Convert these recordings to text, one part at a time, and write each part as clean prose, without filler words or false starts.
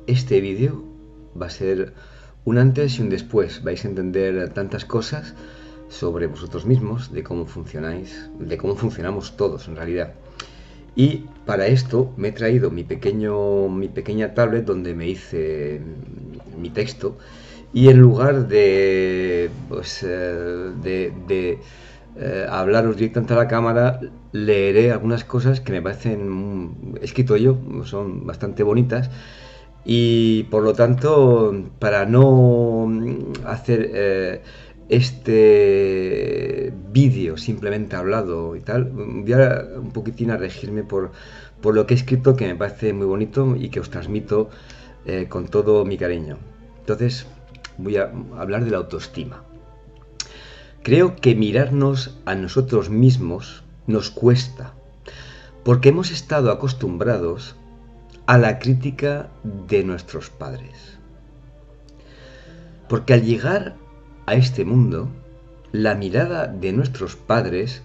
este vídeo va a ser un antes y un después. Vais a entender tantas cosas sobre vosotros mismos, de cómo funcionáis, de cómo funcionamos todos en realidad. Y para esto me he traído mi pequeña tablet donde me hice mi texto, y en lugar de hablaros directamente a la cámara, leeré algunas cosas que me parecen, escrito yo, son bastante bonitas, y por lo tanto, para no hacer este vídeo simplemente hablado y tal, voy a un poquitín a regirme por lo que he escrito, que me parece muy bonito y que os transmito con todo mi cariño. Entonces voy a hablar de la autoestima. Creo que mirarnos a nosotros mismos nos cuesta, porque hemos estado acostumbrados a la crítica de nuestros padres. Porque al llegar a este mundo, la mirada de nuestros padres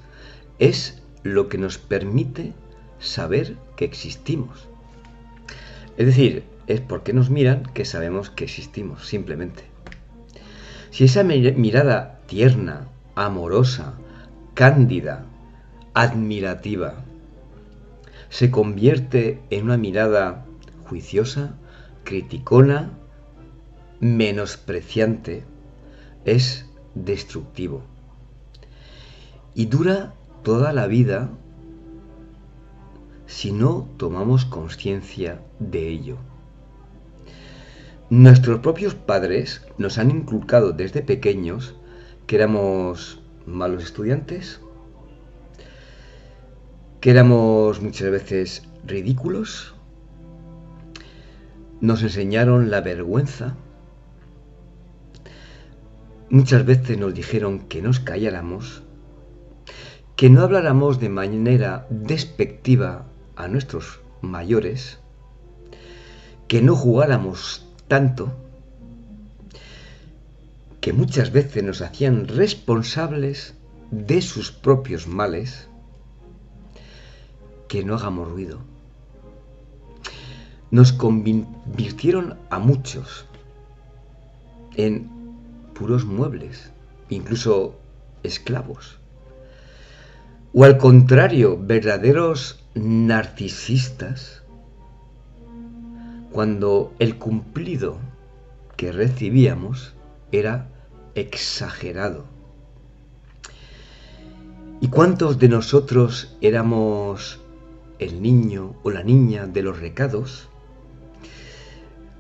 es lo que nos permite saber que existimos. Es decir, es porque nos miran que sabemos que existimos, simplemente. Si esa mirada tierna, amorosa, cándida, admirativa, se convierte en una mirada juiciosa, criticona, menospreciante, es destructivo. Y dura toda la vida si no tomamos conciencia de ello. Nuestros propios padres nos han inculcado desde pequeños que éramos malos estudiantes, que éramos muchas veces ridículos, nos enseñaron la vergüenza, muchas veces nos dijeron que nos calláramos, que no habláramos de manera despectiva a nuestros mayores, que no jugáramos tanto, que muchas veces nos hacían responsables de sus propios males, que no hagamos ruido. Nos convirtieron a muchos en puros muebles, incluso esclavos. O al contrario, verdaderos narcisistas, cuando el cumplido que recibíamos era exagerado. ¿Y cuántos de nosotros éramos el niño o la niña de los recados,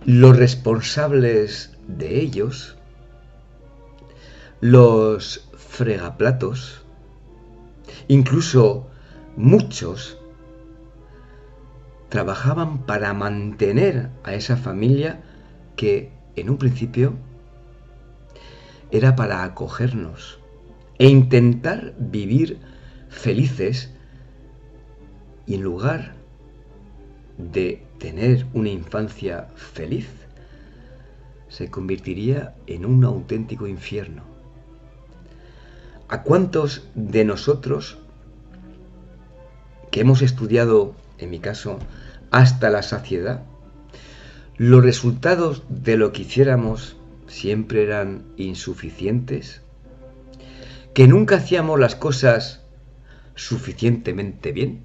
los responsables de ellos, los fregaplatos? Incluso muchos trabajaban para mantener a esa familia que en un principio era para acogernos e intentar vivir felices, y en lugar de tener una infancia feliz, se convertiría en un auténtico infierno. ¿A cuántos de nosotros que hemos estudiado, en mi caso, hasta la saciedad, los resultados de lo que hiciéramos siempre eran insuficientes, que nunca hacíamos las cosas suficientemente bien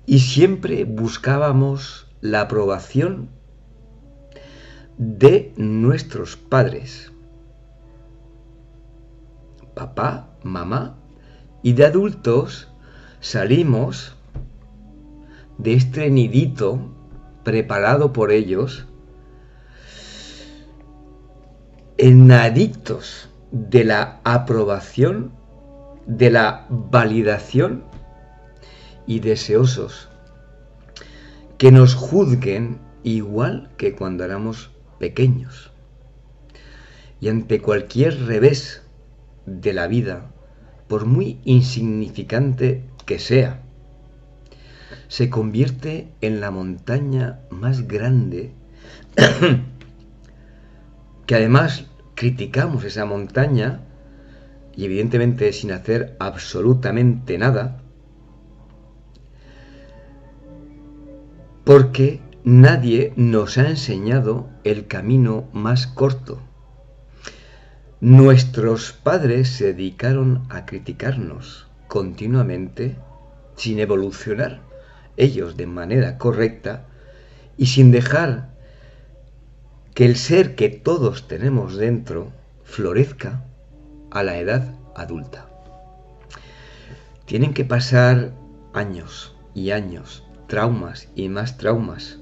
y siempre buscábamos la aprobación de nuestros padres, papá, mamá, y de adultos salimos de este nidito preparado por ellos en adictos de la aprobación, de la validación, y deseosos que nos juzguen igual que cuando éramos pequeños. Y ante cualquier revés de la vida, por muy insignificante que sea, se convierte en la montaña más grande que además criticamos esa montaña, y evidentemente sin hacer absolutamente nada, porque nadie nos ha enseñado el camino más corto. Nuestros padres se dedicaron a criticarnos continuamente sin evolucionar ellos de manera correcta y sin dejar que el ser que todos tenemos dentro florezca a la edad adulta. Tienen que pasar años y años, traumas y más traumas,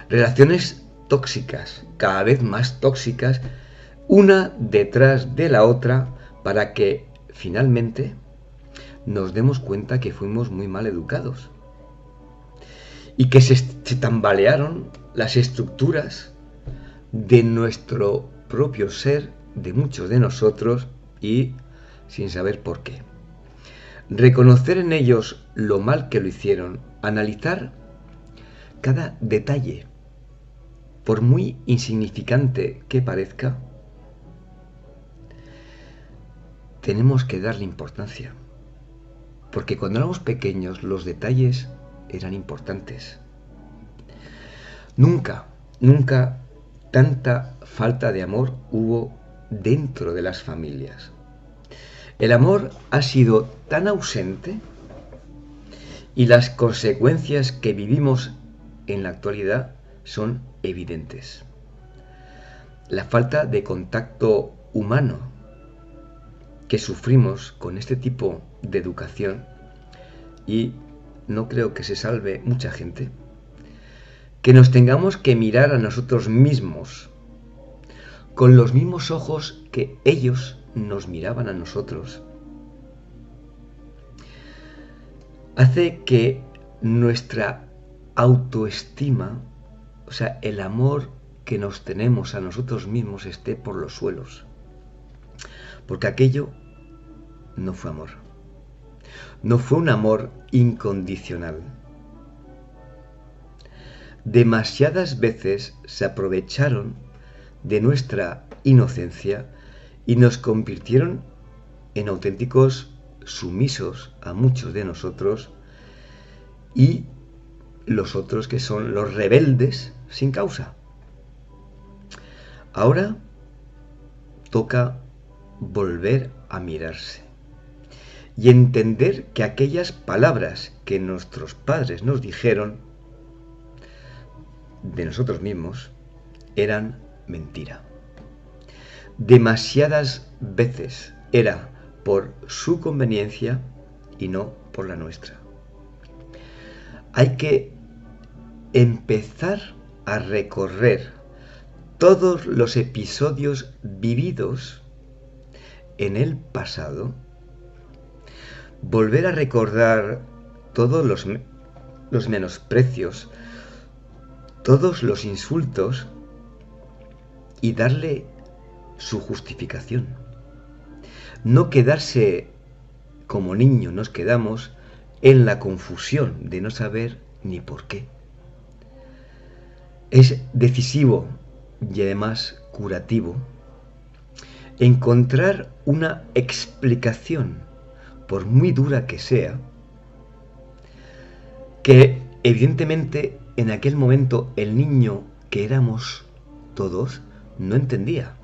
relaciones tóxicas, cada vez más tóxicas, una detrás de la otra, para que finalmente nos demos cuenta que fuimos muy mal educados y que se tambalearon las estructuras de nuestro propio ser, de muchos de nosotros, y sin saber por qué. Reconocer en ellos lo mal que lo hicieron, analizar cada detalle, por muy insignificante que parezca, tenemos que darle importancia. Porque cuando éramos pequeños los detalles eran importantes. Nunca tanta falta de amor hubo dentro de las familias. El amor ha sido tan ausente y las consecuencias que vivimos en la actualidad son evidentes. La falta de contacto humano que sufrimos con este tipo de educación, y no creo que se salve mucha gente, que nos tengamos que mirar a nosotros mismos con los mismos ojos que ellos nos miraban a nosotros, hace que nuestra autoestima, o sea, el amor que nos tenemos a nosotros mismos, esté por los suelos. Porque aquello no fue amor. No fue un amor incondicional. Demasiadas veces se aprovecharon de nuestra inocencia y nos convirtieron en auténticos sumisos a muchos de nosotros, y los otros que son los rebeldes sin causa. Ahora toca volver a mirarse y entender que aquellas palabras que nuestros padres nos dijeron de nosotros mismos eran mentira. Demasiadas veces era por su conveniencia y no por la nuestra. Hay que empezar a recorrer todos los episodios vividos en el pasado, volver a recordar todos los menosprecios, todos los insultos, y darle su justificación. No quedarse como niño nos quedamos en la confusión de no saber ni por qué. Es decisivo y además curativo encontrar una explicación, por muy dura que sea, que evidentemente en aquel momento el niño que éramos todos no entendía.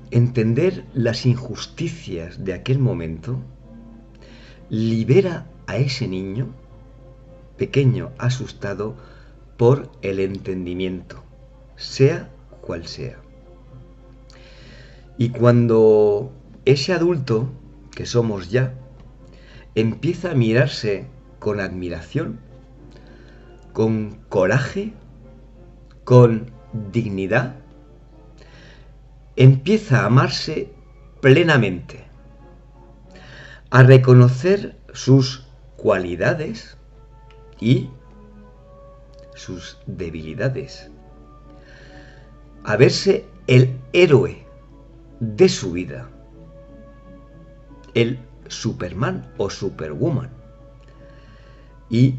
Entender las injusticias de aquel momento libera a ese niño pequeño, asustado, por el entendimiento, sea cual sea. Y cuando ese adulto, que somos ya, empieza a mirarse con admiración, con coraje, con dignidad, empieza a amarse plenamente, a reconocer sus cualidades y sus debilidades, a verse el héroe de su vida, el Superman o Superwoman, y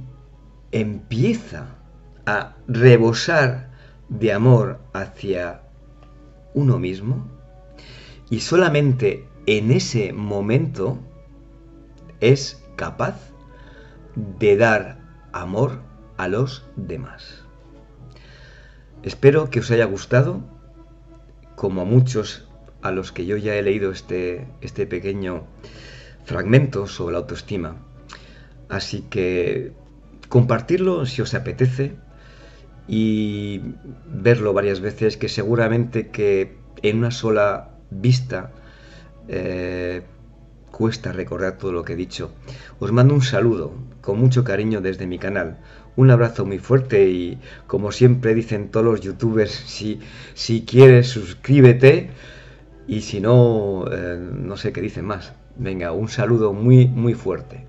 empieza a rebosar de amor hacia uno mismo, y solamente en ese momento es capaz de dar amor a los demás. Espero que os haya gustado, como a muchos a los que yo ya he leído este pequeño fragmento sobre la autoestima. Así que compartirlo si os apetece y verlo varias veces, que seguramente que en una sola vista cuesta recordar todo lo que he dicho. Os mando un saludo con mucho cariño desde mi canal. Un abrazo muy fuerte y, como siempre dicen todos los youtubers, si quieres suscríbete, y si no, no sé qué dicen más. Venga, un saludo muy, muy fuerte.